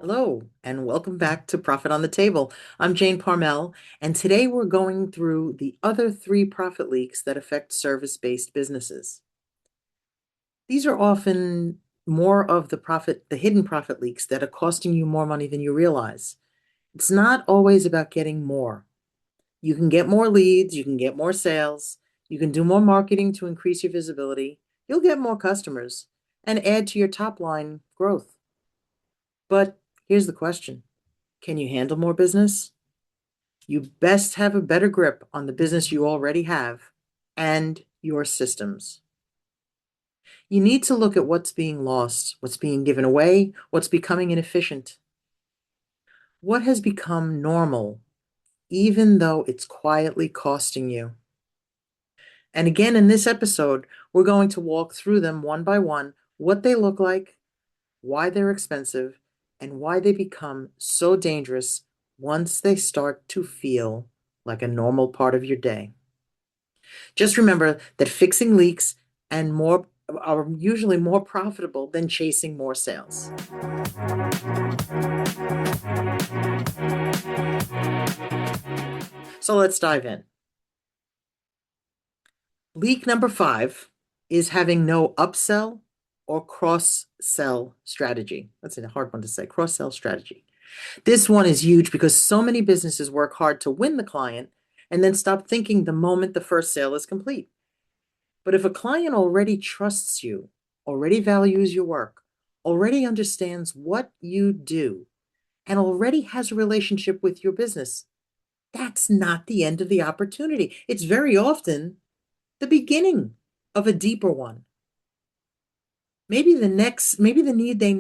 Hello, and welcome back to Profit on the Table. I'm Jane Parmel, and today we're going through the other three profit leaks that affect service-based businesses. These are often more of the hidden profit leaks that are costing you more money than you realize. It's not always about getting more. You can get more leads, you can get more sales, you can do more marketing to increase your visibility, you'll get more customers, and add to your top line growth. But here's the question. Can you handle more business? You best have a better grip on the business you already have and your systems. You need to look at what's being lost, what's being given away, what's becoming inefficient. What has become normal, even though it's quietly costing you? And again, in this episode, we're going to walk through them one by one, what they look like, why they're expensive, and why they become so dangerous once they start to feel like a normal part of your day. Just remember that fixing leaks and more are usually more profitable than chasing more sales. So let's dive in. Leak number 5 is having no upsell or cross-sell strategy. That's a hard one to say, cross-sell strategy. This one is huge because so many businesses work hard to win the client and then stop thinking the moment the first sale is complete. But if a client already trusts you, already values your work, already understands what you do, and already has a relationship with your business, that's not the end of the opportunity. It's very often the beginning of a deeper one. Maybe maybe maybe they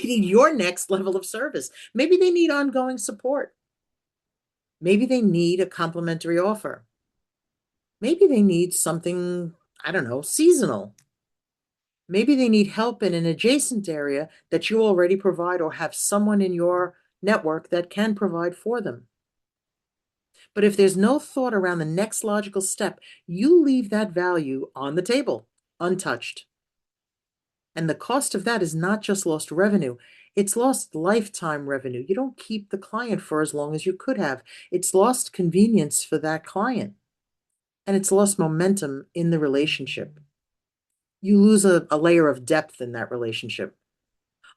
need your next level of service. Maybe they need ongoing support. Maybe they need a complimentary offer. Maybe they need something, I don't know, seasonal. Maybe they need help in an adjacent area that you already provide or have someone in your network that can provide for them. But if there's no thought around the next logical step, you leave that value on the table, untouched. And the cost of that is not just lost revenue, it's lost lifetime revenue. You don't keep the client for as long as you could have. It's lost convenience for that client, and it's lost momentum in the relationship. You lose a layer of depth in that relationship.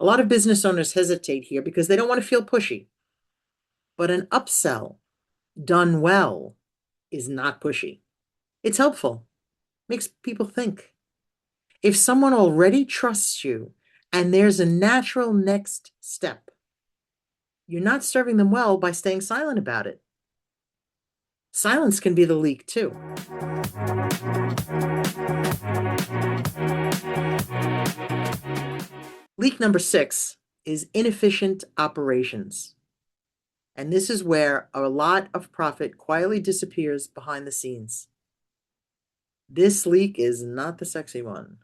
A lot of business owners hesitate here because they don't want to feel pushy. But an upsell done well is not pushy. It's helpful, makes people think. If someone already trusts you and there's a natural next step, you're not serving them well by staying silent about it. Silence can be the leak too. Leak number 6 is inefficient operations. And this is where a lot of profit quietly disappears behind the scenes. This leak is not the sexy one.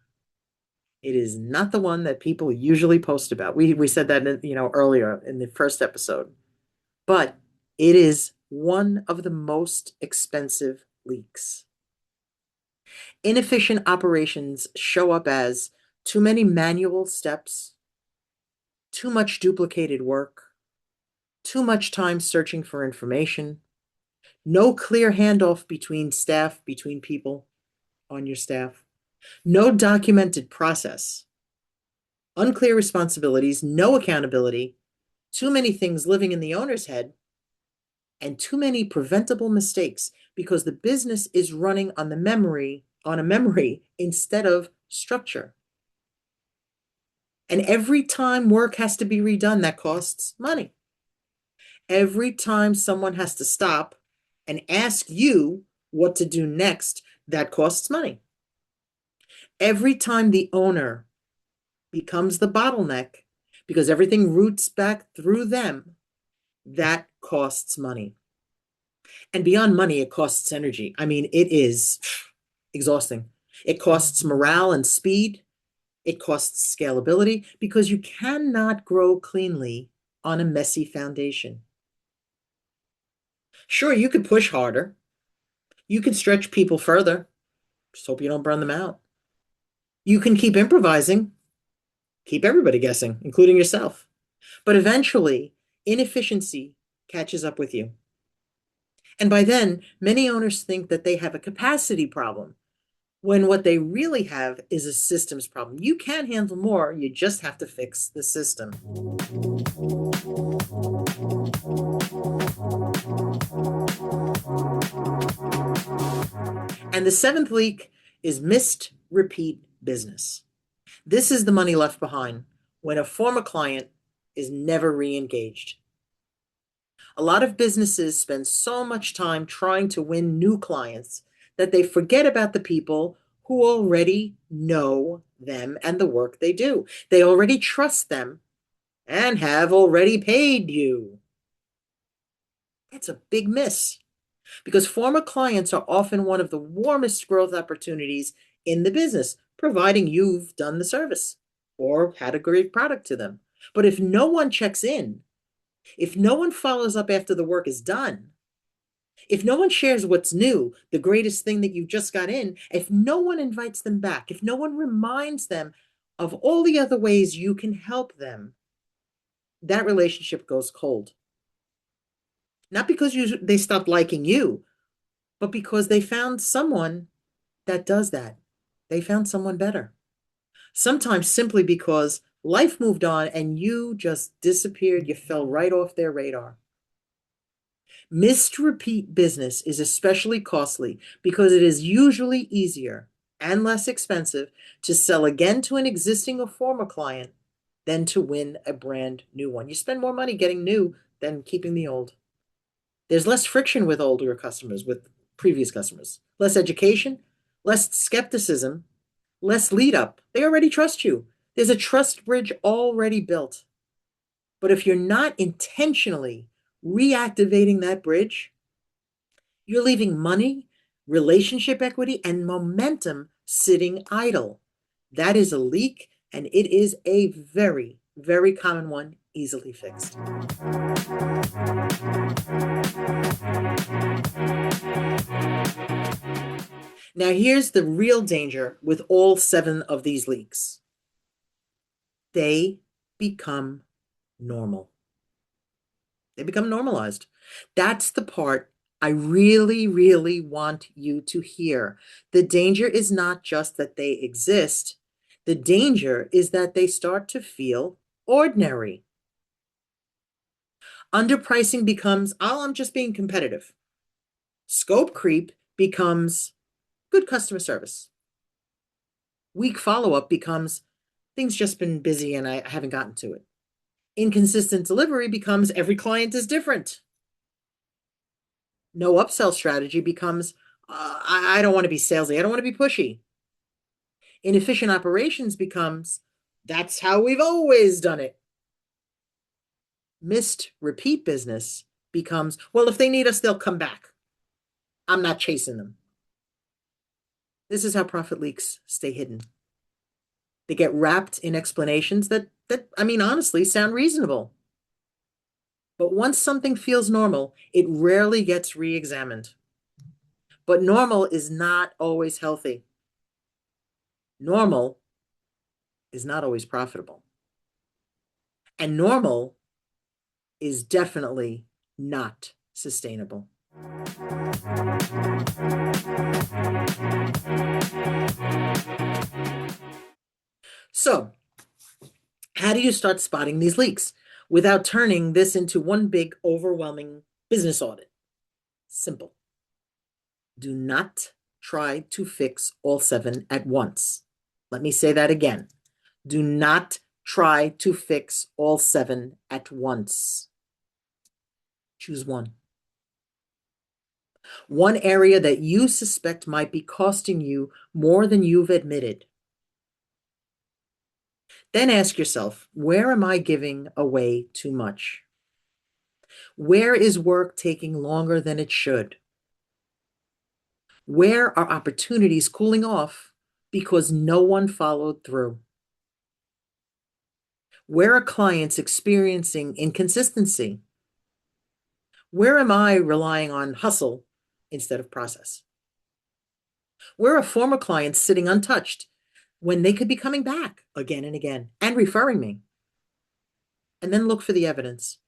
It is not the one that people usually post about. We said that earlier in the first episode. But it is one of the most expensive leaks. Inefficient operations show up as too many manual steps, too much duplicated work, too much time searching for information, no clear handoff between people on your staff, no documented process, unclear responsibilities, no accountability, too many things living in the owner's head, and too many preventable mistakes because the business is running on a memory instead of structure. And every time work has to be redone, that costs money. Every time someone has to stop and ask you what to do next, that costs money. Every time the owner becomes the bottleneck because everything roots back through them, that costs money. And beyond money, it costs energy. I mean, it is exhausting. It costs morale and speed. It costs scalability because you cannot grow cleanly on a messy foundation. Sure, you could push harder. You can stretch people further. Just hope you don't burn them out. You can keep improvising, keep everybody guessing, including yourself. But eventually, inefficiency catches up with you. And by then, many owners think that they have a capacity problem when what they really have is a systems problem. You can handle more, you just have to fix the system. And the seventh leak is missed repeat business. This is the money left behind when a former client is never re engaged. A lot of businesses spend so much time trying to win new clients that they forget about the people who already know them and the work they do. They already trust them and have already paid you. That's a big miss because former clients are often one of the warmest growth opportunities in the business, providing you've done the service or had a great product to them. But if no one checks in, if no one follows up after the work is done, if no one shares what's new, the greatest thing that you just got in, if no one invites them back, if no one reminds them of all the other ways you can help them, that relationship goes cold. Not because they stopped liking you, but because they found someone that does that. They found someone better. Sometimes simply because life moved on and you just disappeared, you fell right off their radar. Missed repeat business is especially costly because it is usually easier and less expensive to sell again to an existing or former client than to win a brand new one. You spend more money getting new than keeping the old. There's less friction with older customers, with previous customers, less education, less skepticism, less lead up. They already trust you. There's a trust bridge already built. But if you're not intentionally reactivating that bridge, you're leaving money, relationship equity, and momentum sitting idle. That is a leak, and it is a very, very common one, easily fixed. Now, here's the real danger with all seven of these leaks. They become normal. They become normalized. That's the part I really, really want you to hear. The danger is not just that they exist. The danger is that they start to feel ordinary. Underpricing becomes, oh, I'm just being competitive. Scope creep becomes good customer service. Weak follow-up becomes things just been busy and I haven't gotten to it. Inconsistent delivery becomes every client is different. No upsell strategy becomes I don't want to be salesy. I don't want to be pushy. Inefficient operations becomes that's how we've always done it. Missed repeat business becomes well, if they need us, they'll come back. I'm not chasing them. This is how profit leaks stay hidden. They get wrapped in explanations that I mean, honestly, sound reasonable. But once something feels normal, it rarely gets re-examined. But normal is not always healthy. Normal is not always profitable. And normal is definitely not sustainable. So, how do you start spotting these leaks without turning this into one big, overwhelming business audit? Simple. Do not try to fix all seven at once. Let me say that again. Do not try to fix all seven at once. Choose one. One area that you suspect might be costing you more than you've admitted. Then ask yourself, where am I giving away too much? Where is work taking longer than it should? Where are opportunities cooling off because no one followed through? Where are clients experiencing inconsistency? Where am I relying on hustle instead of process? Where are former clients sitting untouched when they could be coming back again and again and referring me. And then look for the evidence.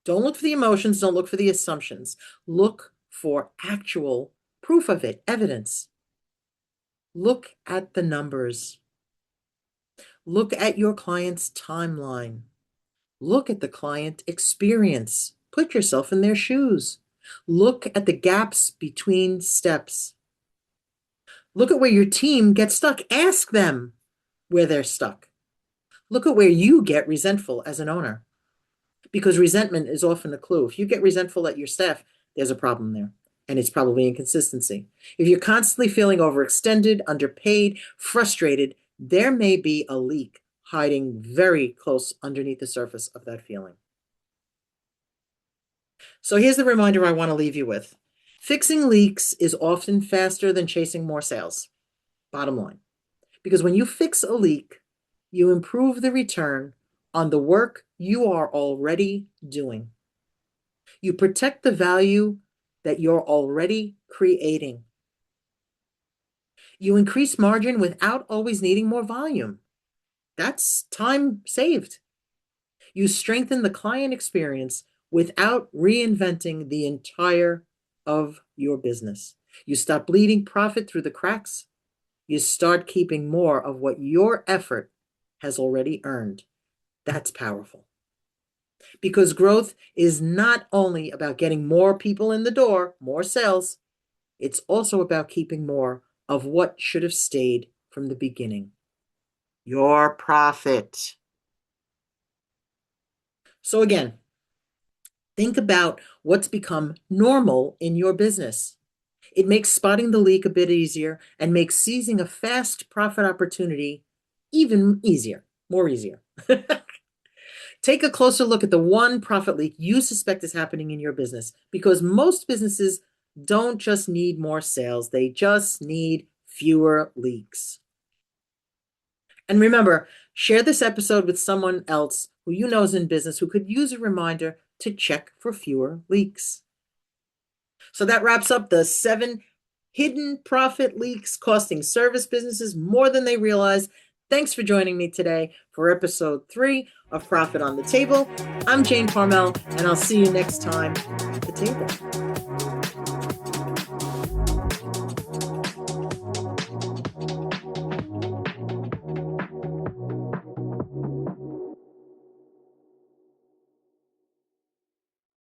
Don't look for the emotions. Don't look for the assumptions. Look for actual proof of it, evidence. Look at the numbers. Look at your client's timeline. Look at the client experience. Put yourself in their shoes. Look at the gaps between steps. Look at where your team gets stuck. Ask them where they're stuck. Look at where you get resentful as an owner, because resentment is often a clue. If you get resentful at your staff, there's a problem there, and it's probably inconsistency. If you're constantly feeling overextended, underpaid, frustrated, there may be a leak hiding very close underneath the surface of that feeling. So here's the reminder I want to leave you with. Fixing leaks is often faster than chasing more sales. Bottom line. Because when you fix a leak, you improve the return on the work you are already doing. You protect the value that you're already creating. You increase margin without always needing more volume. That's time saved. You strengthen the client experience without reinventing the entire of your business. You stop bleeding profit through the cracks. You start keeping more of what your effort has already earned. That's powerful. Because growth is not only about getting more people in the door, more sales, it's also about keeping more of what should have stayed from the beginning. Your profit. So again, think about what's become normal in your business. It makes spotting the leak a bit easier and makes seizing a fast profit opportunity even easier, more easier. Take a closer look at the one profit leak you suspect is happening in your business, because most businesses don't just need more sales, they just need fewer leaks. And remember, share this episode with someone else who you know is in business who could use a reminder to check for fewer leaks. So that wraps up the 7 hidden profit leaks costing service businesses more than they realize. Thanks for joining me today for episode 3 of Profit on the Table. I'm Jane Parmel, and I'll see you next time at the table.